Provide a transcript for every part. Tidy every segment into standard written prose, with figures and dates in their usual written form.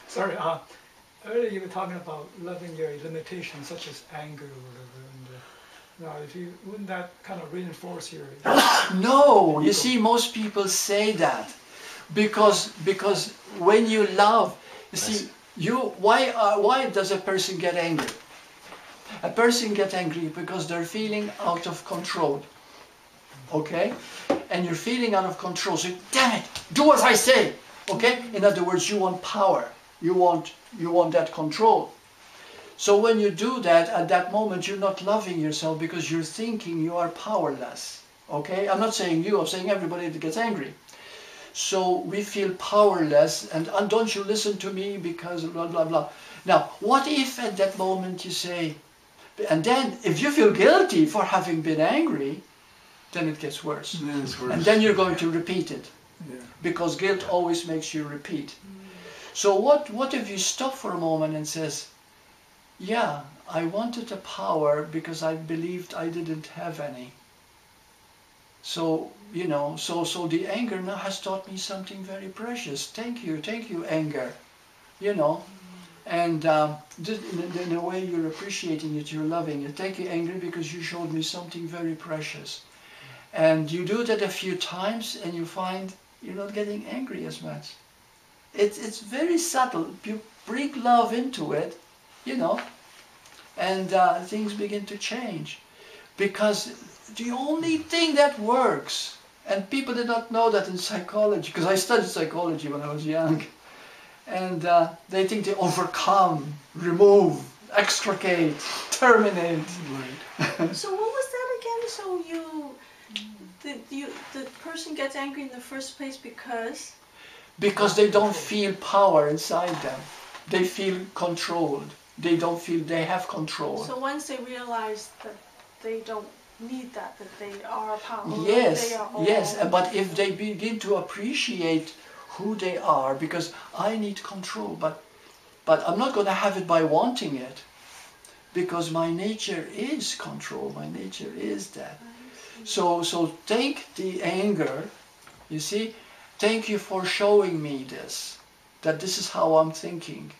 Sorry, earlier you were talking about loving your limitations, such as anger or whatever. And now, wouldn't that kind of reinforce your? No, you see, most people say that because when you love, you see, why does a person get angry? A person gets angry because they're feeling out of control. Okay, and you're feeling out of control. So, damn it, do as I say. Okay, in other words, you want power. You want that control. So when you do that, at that moment, you're not loving yourself because you're thinking you are powerless. Okay, I'm not saying you. I'm saying everybody that gets angry. So we feel powerless, and don't you listen to me because blah blah blah. Now, what if at that moment you say, and then if you feel guilty for having been angry, then it gets worse. Then it's worse. And then you're going to repeat it. Yeah. Because guilt always makes you repeat. So what if you stop for a moment and says, yeah, I wanted a power because I believed I didn't have any. So, you know, so the anger now has taught me something very precious. Thank you, anger. You know, and in a way you're appreciating it, you're loving it. Thank you, anger, because you showed me something very precious. And you do that a few times and you find you're not getting angry as much. It's very subtle. You bring love into it, you know, and things begin to change. Because the only thing that works, and people did not know that in psychology, because I studied psychology when I was young, and they think they overcome, remove, extricate, terminate. Right. So what was that again? So the person gets angry in the first place because? Because they don't feel power inside them. They feel controlled. They don't feel they have control. So once they realize that they don't need that they are powerful. Yes, they are all yes. But if they begin to appreciate who they are, because I need control, but I'm not going to have it by wanting it, because my nature is control. My nature is that. So take the anger, you see, thank you for showing me this, that this is how I'm thinking,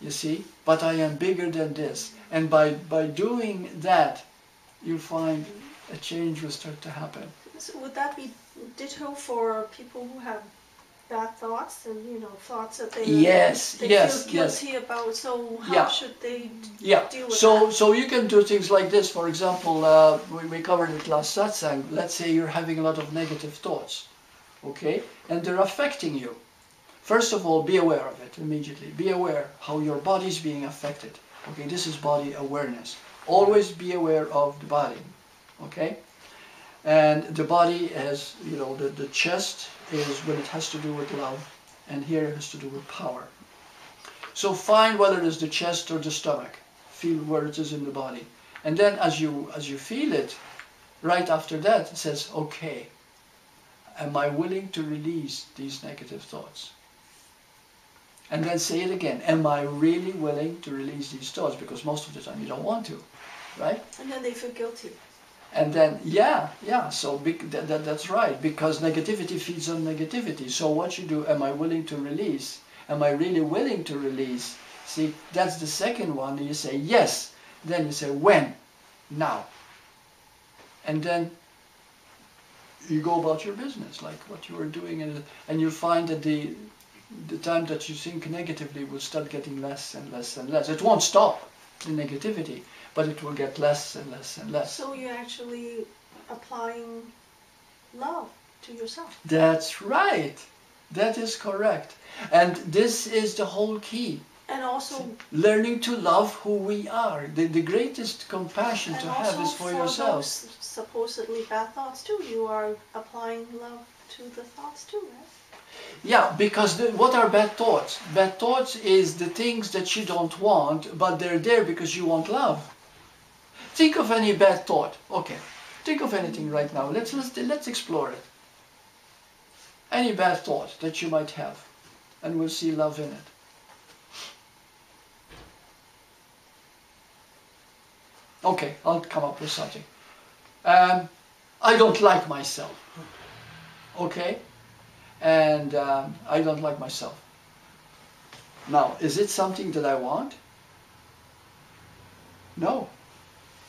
you see, but I am bigger than this. And by doing that, you find a change will start to happen. So would that be ditto for people who have bad thoughts and, you know, thoughts that they feel guilty about? So how should they deal with that? So you can do things like this. For example, we covered it last satsang. Let's say you're having a lot of negative thoughts, okay, and they're affecting you. First of all, be aware of it immediately. Be aware how your body's being affected. Okay, this is body awareness. Always be aware of the body, okay? And the body is, you know, the chest is when it has to do with love, and here it has to do with power. So find whether it's the chest or the stomach. Feel where it is in the body. And then as you feel it, right after that, it says, okay, am I willing to release these negative thoughts? And then say it again, am I really willing to release these thoughts? Because most of the time you don't want to, right? And then they feel guilty. And then, so that's right, because negativity feeds on negativity. So what you do, am I willing to release? Am I really willing to release? See, that's the second one. You say yes. Then you say when? Now. And then you go about your business, like what you were doing, and you find that the time that you think negatively will start getting less and less and less. It won't stop, the negativity, but it will get less and less and less. So you're actually applying love to yourself. That's right. That is correct. And this is the whole key. And also learning to love who we are. The greatest compassion to have is for yourself. Those supposedly bad thoughts too, you are applying love to the thoughts too, right? Yeah, because what are bad thoughts? Bad thoughts is the things that you don't want, but they're there because you want love. Think of any bad thought. Okay, think of anything right now. Let's explore it. Any bad thought that you might have, and we'll see love in it. Okay, I'll come up with something. I don't like myself. Okay? and I don't like myself. Now, is it something that I want? No.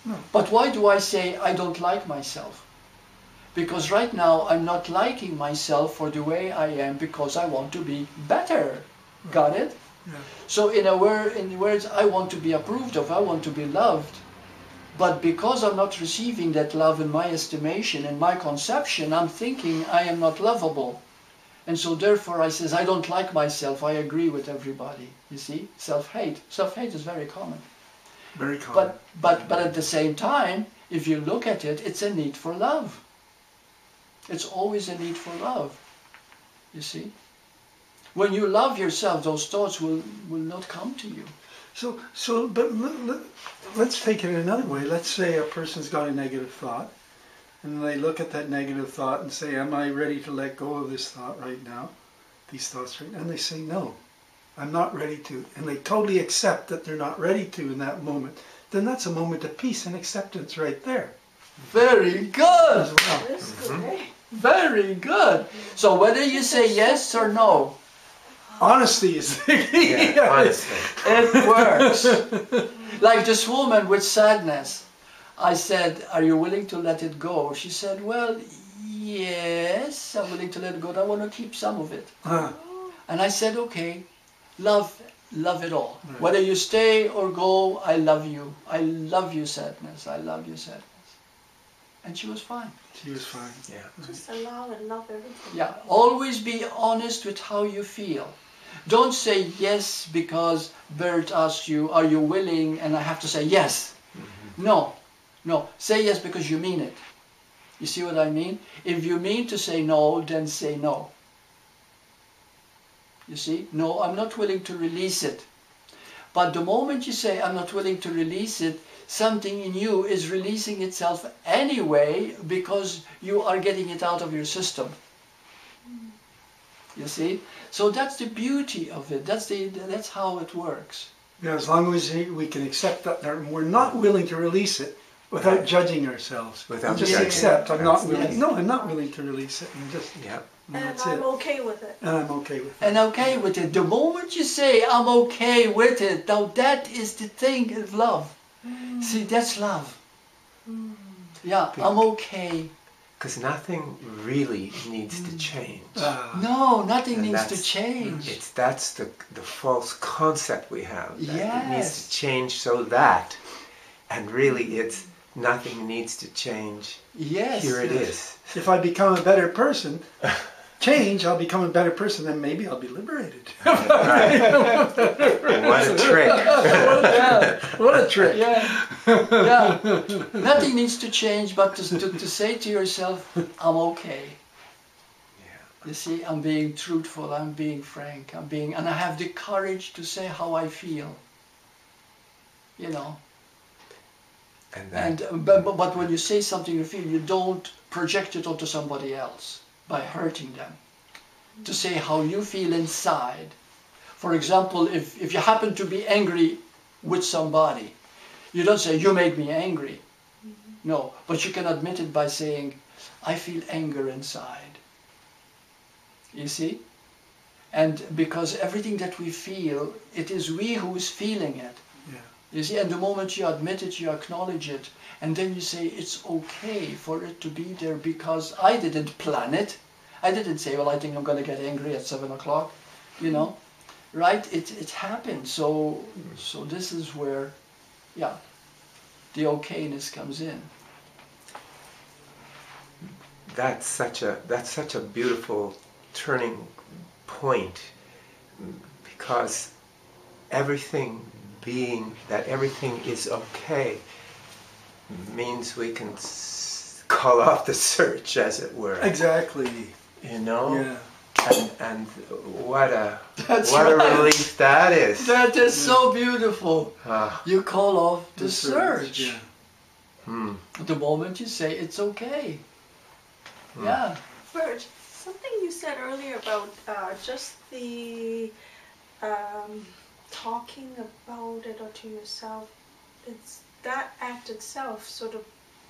No. But why do I say I don't like myself? Because right now I'm not liking myself for the way I am because I want to be better. Got it? Yeah. So in words, I want to be approved of, I want to be loved. But because I'm not receiving that love in my estimation, in my conception, I'm thinking I am not lovable. And so therefore I says, I don't like myself, I agree with everybody. You see? Self-hate. Self-hate is very common. Very common. But at the same time, if you look at it, it's a need for love. It's always a need for love. You see? When you love yourself, those thoughts will not come to you. But let's take it another way. Let's say a person's got a negative thought, and they look at that negative thought and say, am I ready to let go of this thought right now? These thoughts right now? And they say, no, I'm not ready to. And they totally accept that they're not ready to in that moment. Then that's a moment of peace and acceptance right there. Very good. As well. That's good, eh? Very good. So whether you say yes or no, honesty is the key. Yeah, honestly. it works. Like this woman with sadness. I said, are you willing to let it go? She said, well, yes, I'm willing to let it go. I want to keep some of it. And I said, okay, love it all. Right. Whether you stay or go, I love you. I love you, sadness. I love you, sadness. And she was fine. She was fine. Yeah. Just allow and love everything. Yeah. Always be honest with how you feel. Don't say yes because Burt asked you, are you willing? And I have to say yes. Mm-hmm. No. No. Say yes because you mean it. You see what I mean? If you mean to say no, then say no. You see? No, I'm not willing to release it. But the moment you say, I'm not willing to release it, something in you is releasing itself anyway because you are getting it out of your system. You see? So that's the beauty of it. That's how it works. Yeah, as long as we can accept that we're not willing to release it without judging ourselves. Without just judging. accept, I'm not willing. Yes. No, I'm not willing to release it. And just, Yeah. And I'm okay with it. And I'm okay with it. And okay with it. The moment you say, I'm okay with it, now that is the thing of love. See, that's love. Yeah, I'm okay. Because nothing really needs to change. No, nothing needs to change. That's the false concept we have. That Yes. it needs to change so that, and really it's nothing needs to change. Yes. Here it is. If I become a better person, I'll become a better person, then maybe I'll be liberated. What a trick. What a trick. Yeah. Yeah. Nothing needs to change but to say to yourself, I'm okay. Yeah. You see, I'm being truthful, I'm being frank, and I have the courage to say how I feel. You know. But when you say something you feel, you don't project it onto somebody else by hurting them. To say how you feel inside. For example, if you happen to be angry with somebody, you don't say, you made me angry. No, but you can admit it by saying, I feel anger inside. You see? And because everything that we feel, it is we who is feeling it. Yeah. You see, and the moment you admit it, you acknowledge it, and then you say, it's okay for it to be there because I didn't plan it. I didn't say, well, I think I'm going to get angry at 7 o'clock, you know, right? It happened. So this is where, yeah, the okayness comes in. That's such a beautiful turning point, because everything is okay means we can call off the search, as it were. Exactly. You know? Yeah. And what a Right. relief that is. That is so beautiful. You call off the search. Yeah. The moment you say it's okay. Yeah. Burt, something you said earlier about just the talking about it or to yourself, it's that act itself sort of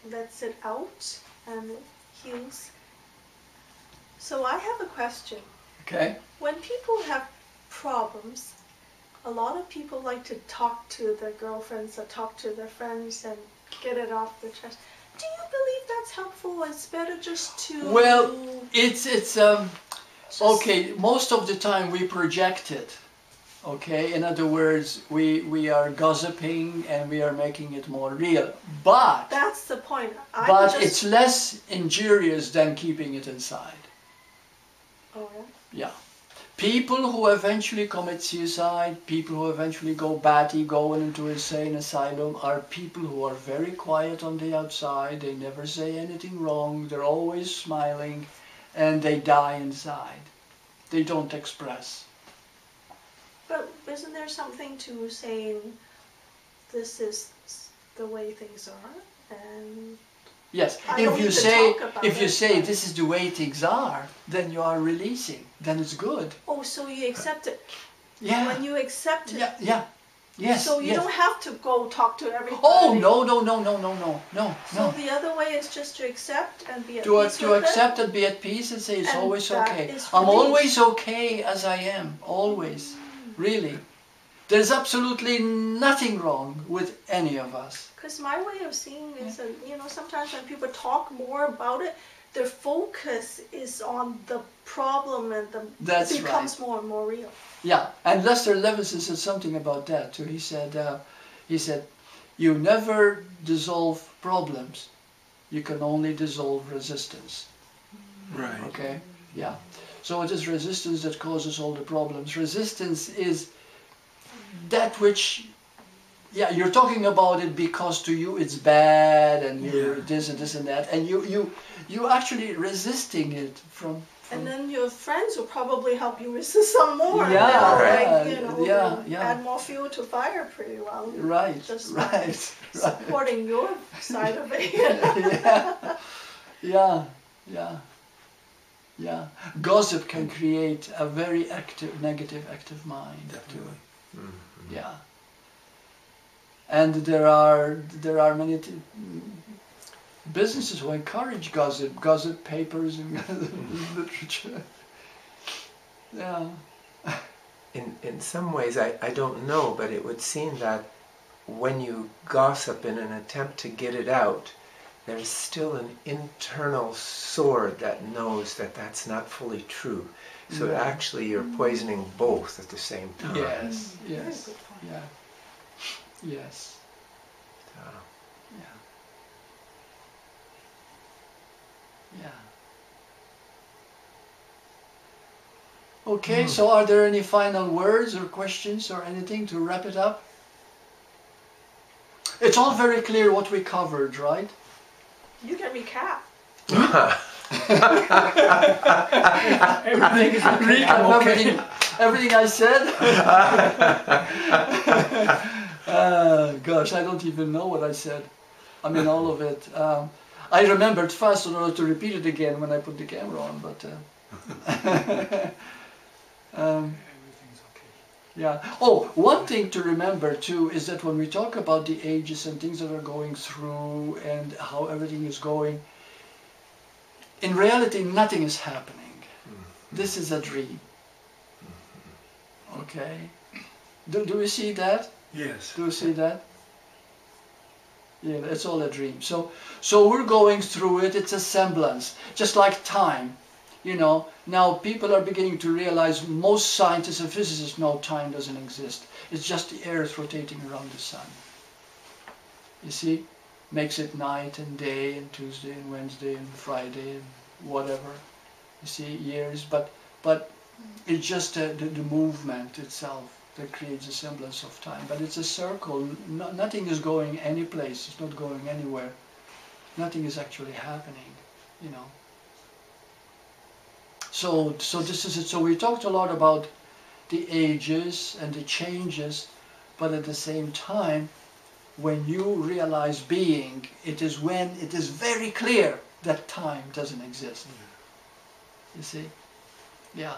lets it out and it heals. So I have a question. Okay? When people have problems, a lot of people like to talk to their girlfriends or talk to their friends and get it off their chest. Do you believe that's helpful? It's better just to... Well, it's okay, most of the time we project it. Okay, in other words, we are gossiping and we are making it more real. But that's the point. It's less injurious than keeping it inside. Oh yeah? Yeah. People who eventually commit suicide, people who eventually go batty, going into insane asylum, are people who are very quiet on the outside. They never say anything wrong. They're always smiling, and they die inside. They don't express. But isn't there something to saying this is the way things are, and yes, if you say this is the way things are, then you are releasing. Then it's good. Oh, so you accept it. Yeah. When you accept it. Yeah. Yes. So you don't have to go talk to everybody. Oh no. So the other way is just to accept and be at peace. To accept and be at peace and say it's always okay. I'm always okay as I am. Always. Really. There's absolutely nothing wrong with any of us. Because my way of seeing is that, sometimes when people talk more about it, their focus is on the problem and it becomes more and more real. Yeah, and Lester Levinson said something about that too. He said, you never dissolve problems, you can only dissolve resistance. Right. Okay, yeah. So it is resistance that causes all the problems. Resistance is that which, yeah, you're talking about it because to you it's bad and you're this and that, and you actually resisting it from. And then your friends will probably help you resist some more. Yeah, add more fuel to fire pretty well. Right, just supporting your side of it. Yeah. Gossip can create a very active, negative mind. Definitely. Mm-hmm. Yeah. And there are many businesses who encourage gossip papers and literature. Yeah. In some ways, I don't know, but it would seem that when you gossip in an attempt to get it out, there's still an internal sword that knows that that's not fully true. So actually you're poisoning both at the same time. Yes. Yeah. Yes. Yeah. Okay, so are there any final words or questions or anything to wrap it up? It's all very clear what we covered, right? You can recap. Everything is okay. Everything I said? Gosh, I don't even know what I said. I mean, all of it. I remembered fast in order to repeat it again when I put the camera on, but... everything's okay. Yeah. Oh, one thing to remember too is that when we talk about the ages and things that are going through and how everything is going, in reality nothing is happening. This is a dream. Okay? Do we see that? Yes. Do you see that? Yeah, it's all a dream. So we're going through it. It's a semblance, just like time. Now people are beginning to realize, most scientists and physicists know time doesn't exist. It's just the earth rotating around the sun. You see? Makes it night and day and Tuesday and Wednesday and Friday and whatever. You see, years. But it's just the movement itself that creates a semblance of time. But it's a circle. Nothing is going any place. It's not going anywhere. Nothing is actually happening, So this is it. So we talked a lot about the ages and the changes, but at the same time, when you realize being, it is when it is very clear that time doesn't exist. You see? Yeah.